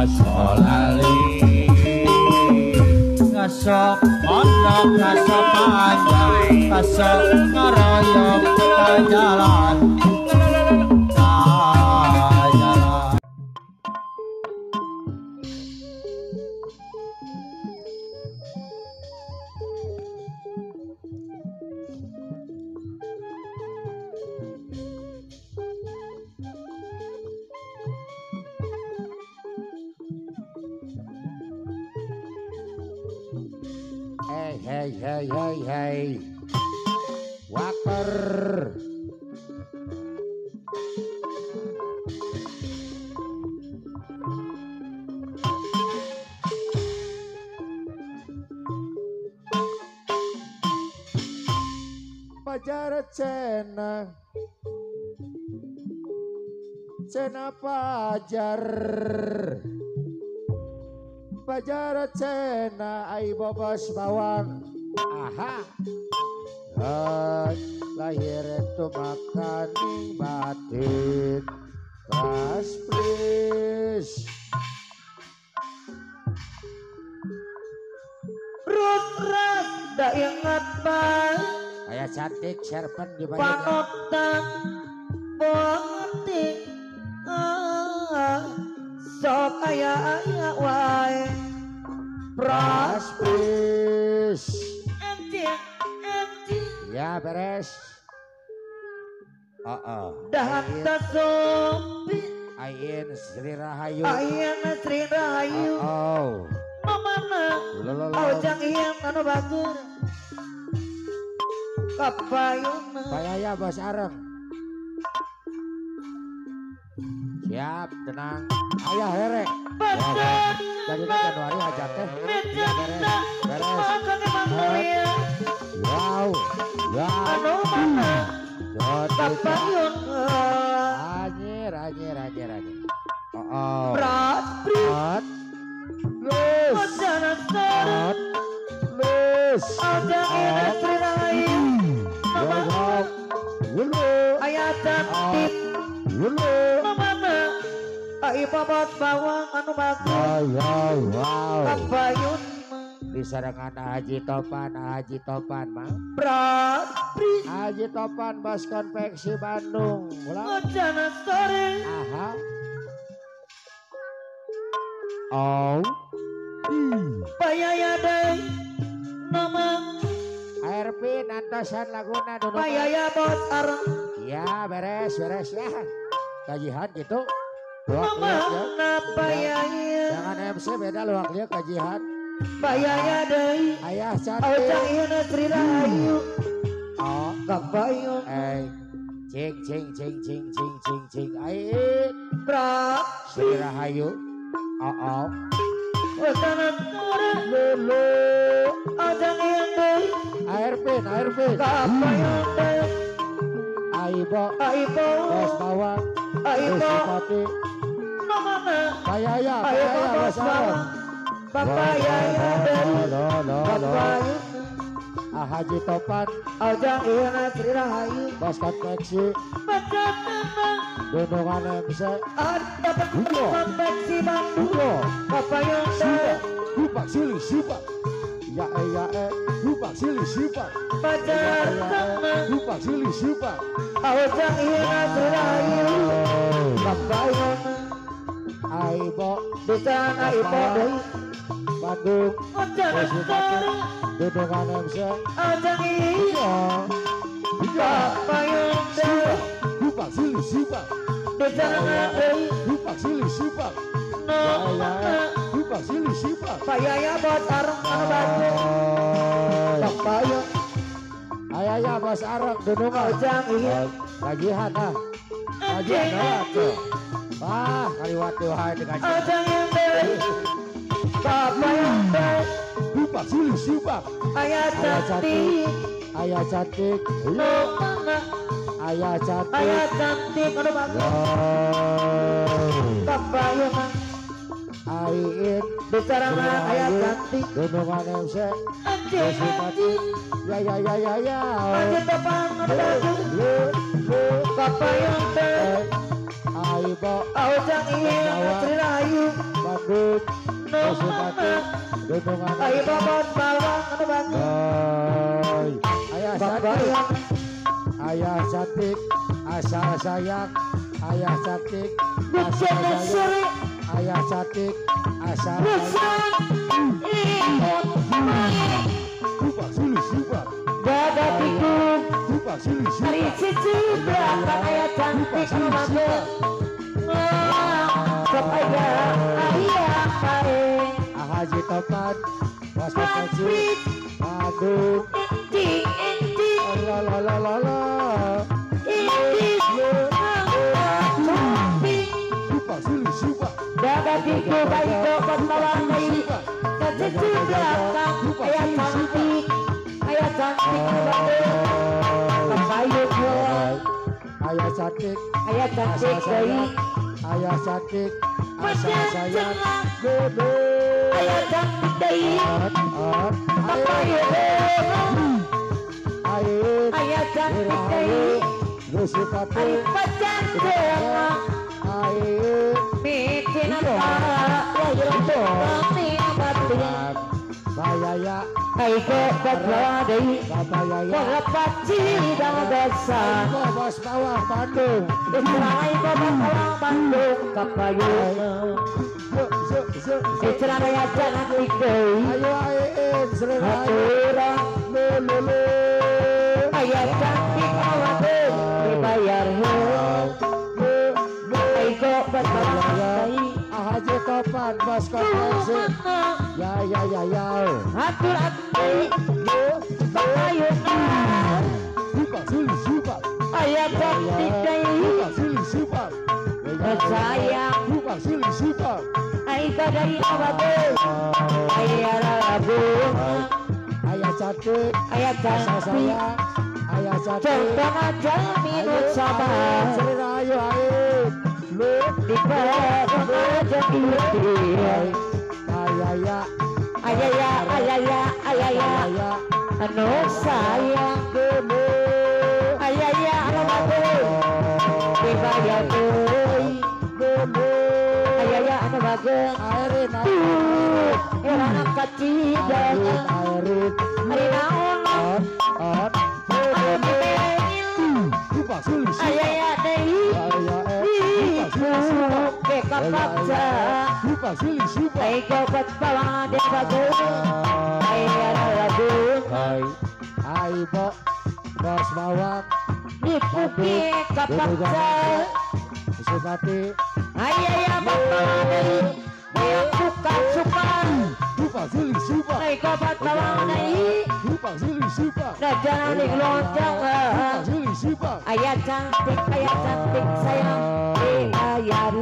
Asolali ngasok pondok ngasok panjang ngasok ngaroyok ke jalan. Hey, waker. Pajar cena pajar cena ai bobos bawang. Aha, lahir itu makaning batin keras please. Rut dak ingat baik Kayak cantik serpen di balik panotan bonti sok aya wae keras please. enti Ya beres. dah tasompi Ain Sri Rahayu. ayeuna Sri Rahayu mamana ojang iem anu batur kapayuna Payaya Bos Areng. Siap, tenang. Ayah here. Jadi Januari aja teh. Ya beres. Wow. Ya. anu mana Kapayun. kapayun Anjir. berat Hot. Lus. ojana seret Lus. ojang iem Sri Rahayu Wulu. aya cantik Wulu. mamana ai babot bawang anu bagus Wow. kapayun Disarangan Haji Topan mah. berat Haji Topan Bos Konveksi Bandung. Ulang. ojana seret Aha. Oh. payaya deui nama ARP nantosan laguna dulu. payaya bos areng Ya beres ya. Kajian gitu. Luak liat ya. mamana payaya Jangan MC beda luak liat kajian. payaya deui Ayah ojang cantik. iem Sri Rahayu Oh. kapayun Cing. Ain. berat Sri Rahayu. Oh. ojana seret Lulu. ojang iem deui ARP. kapayun deui Aibo. aibo Bos Bawang. aibo Sipati. mamana Payaya aibo bos Bos Areng. bawang papayaya deui kapayun Haji Topan ojang iem Sri Rahayu Bos Konveksi Bacana Gunungan MC. ada konveksi Bandung kapayun deui Dupak silih sipak. Ya dupak silih sipak. Bacana Dupak silih sipak. ojang iem Sri Rahayu kapayun Aibo bisa aibo deui Bandung ojana seret Gunungan MC. ojang iem kapayun deui Dupak silih sipak. bacana deui Dupak silih sipak. nomana Dupak silih sipak. payaya bos areng anu bagus kapayun Ayah Bos Areng Gunungan. ojang iem Kajian tuh. Wah, kaliwati wahai dengan ojang iem deui kapayun deui dupak silih sipak. aya cantik Ayah cantik. nomana Ayah cantik. aya cantik anu bagus kapayun Ain bicara aya cantik Gunungan MC. anjing Ya. anjing topan anu bagus kapayun deui Aibo Ujang iya Trirayu Bandung Pasupati Gunungan Ayo babon bawang anu Bandung Ayah cantik Ayah cantik asal sayang Ayah cantik asal sayang Ayah cantik asal sayang Lupa sulit lupa Dada tikung lupa sulit Hari cici belakang ayah cantik anu Bandung Supaya ayah kae Haji Topan Bos Kecil Bandung Inti la lupa sulit lupa Dada tiku baik dokon bawang bayi Cici belakang ayah cantik anu Bandung Kepayuk yo Ayah cantik ayah cantik bayi Ayah cantik asal sayang Dodo ayah cantik bayi Kepayuk ayah cantik bayi Rusipati Ari pacan jenang Air Bikin apa ya kami batin Bayaya Aiko badladai Bayaya Walapat cidang desa Bos Bawang Bandung Israi babat awang Bandung Kapayung Israi ya jangan ikdai Ayo air sering air Haturang Lulu Ayah cantik awang dibayar Aiko badladai Haji Topan Bos Konvensi Ya Hatur ati Kapayung Lupa sulit lupa ayah cantik dai Lupa sulit lupa sayang Lupa sulit lupa aika dari abang ayah rabu Ayah cantik ayah asal cantik sayang Ayah cantik contoh aja minut sabar sering ayo air Lu di bawah aja diutir Ayah ayah anu sayang Dulu ayah anu bagus dibayar euy Dulu ayah anu bagus Airin anak kacidan Airin hari naon On Lupa sulit ayah deui ke kapaksa Lupa sulit lupa ay gobat bawang de bagus ay lagu Aibo Bos Bawang dipuki kapaksa Supati ay bawang deui ay suka Lupa sulit lupa ay gobat bawang deui Lupa sulit lupa da jangan diloncong Lupa sulit lupa ayah cantik sayang ayah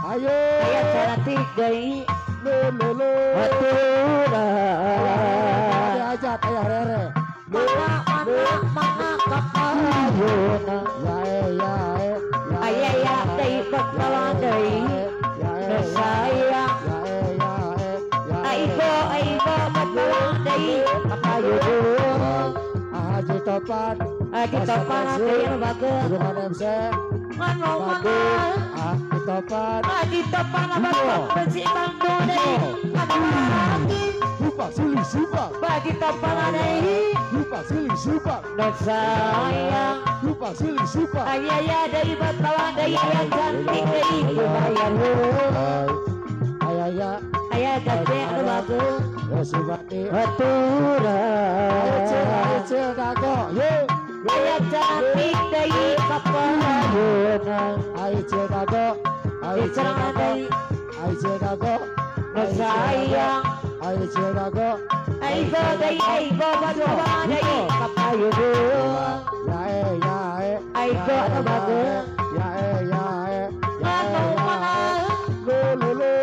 Ayo ayah cantik deui Lulu aturan Diajak ayah Rere mana kapayun ayah deui bakalan deui sayang aigo bakalan deui kapayun Haji Topan Haji Topan deui anu bagus Gunungan MC mana Haji Topan Haji Topan bagus besi Bandung deui ada lagi Lupa sulit lupa Haji Topan deui Lupa sulit lupa sayang Lupa sulit lupa ayah deui bakalan deui ayah cantik deui dibayar ayah cantik anu bagus Resibati aturan Cil dago yuk ayah cantik deui kapayun Ayo Cil dago Ayo Cil dicerangan dago deui Ayo Cil dago sayang Ayo Cil dago aigo bakalan deui kapayun aigo anu bagus Lulu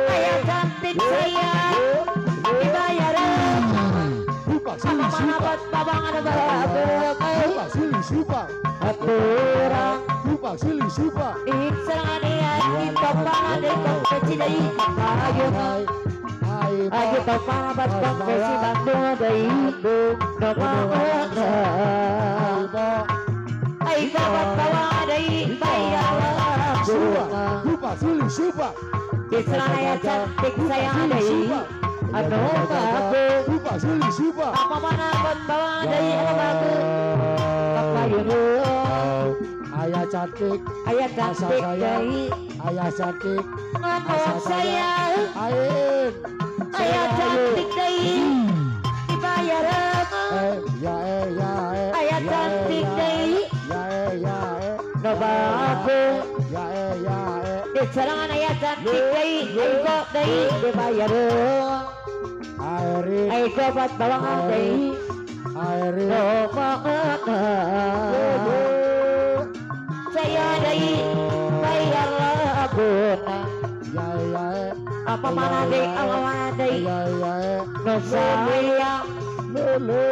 ayah cantik sayang dibayar Lupa sama sulit mana lupa buat babang anu bagus Lupa sulit lupa aturan Lupa sulit lupa dicerangan di topan deui kompetisi deui kapayun Ayo topan buat kompetisi Bandung deui Aibo Ay kabat bawa dari bayar Suba, lupa sili suba. Israel cantik sayang dari aduh bagus Lupa sili suba. apa mana buat bawa dari aduh bagus kapayun Ayah cantik, ayah cantik dari ayah cantik, ngomong saya Ain. ayah cantik dari dibayar Ya ayah cantik dari Ya no bagus Ya di serangan ayah cantik dari kok dari dibayar Airin, ay kabat bawang dari Airin. no saya dari bayar laguna Ya apa mana deh Ya no saya Lulu.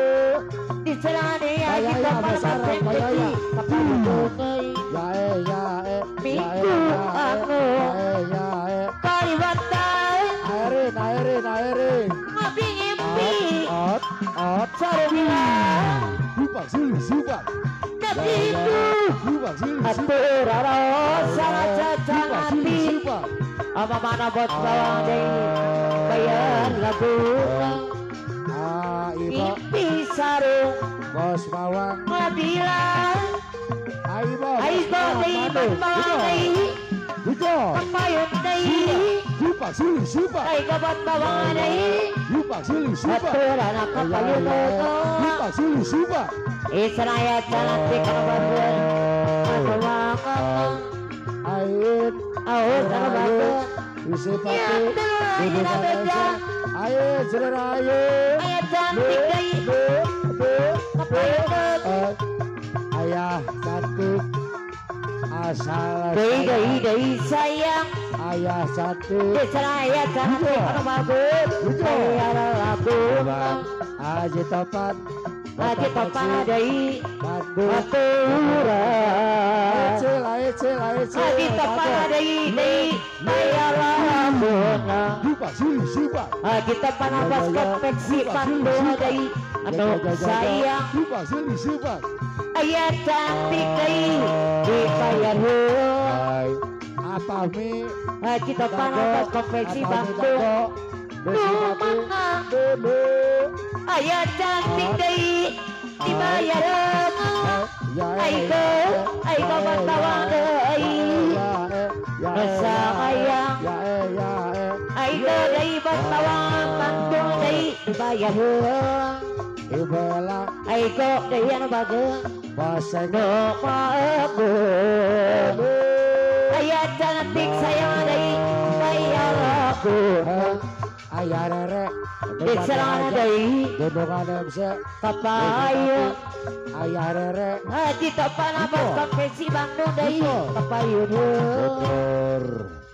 di serangan ayah Bayaya, kita besar, pada bayaya. kapal Minggu aku Kalibatan Airin. ngopi impi Ot. sarung Lupa sili suba. tapi itu Lupa sili suba. aturaro sangat cacang Lupa sili hati suba. apa mana buat bawang deh bayar lagu Ibu, impi sarung bos bawang. ngabilan Aibo. aibo deh bawang deh Bujo. kapayun deh Lupa sili suba. ay kabat bawang deh Lupa sili suba. aturan kapayun Lupa sili suba. Israel cantik kabar aduh makan Ain. aus kabar Isi ya pati. betul Ibu kita beja Ain, saudara Ain. ayah cantik dari kapayun Ayah cantik asal dari sayang ayah cantik Israel cantik kabar bayar lagu Haji Topan Haji Topan dari Bandung aturan Ecil Haji Topan dari bayar lagu Lupa sili suba kita panabas konveksi Bandung dari aduh sayang Lupa sili suba ayah cantik dari dibayar Hai apa mi kita panabas konveksi Bandung mana ayah cantik dari dibayar Aiko bawang dari sayang Aiko dari bawang Bandung dari dibayar Ibela Aiko dari yang bagus bahasa no bagus ayah cantik sayang dari bayar aku ayah rere di serangan dari gendongan MC kapayun ayah rere di topan abas konvensi Bandung dari kapayun Betul.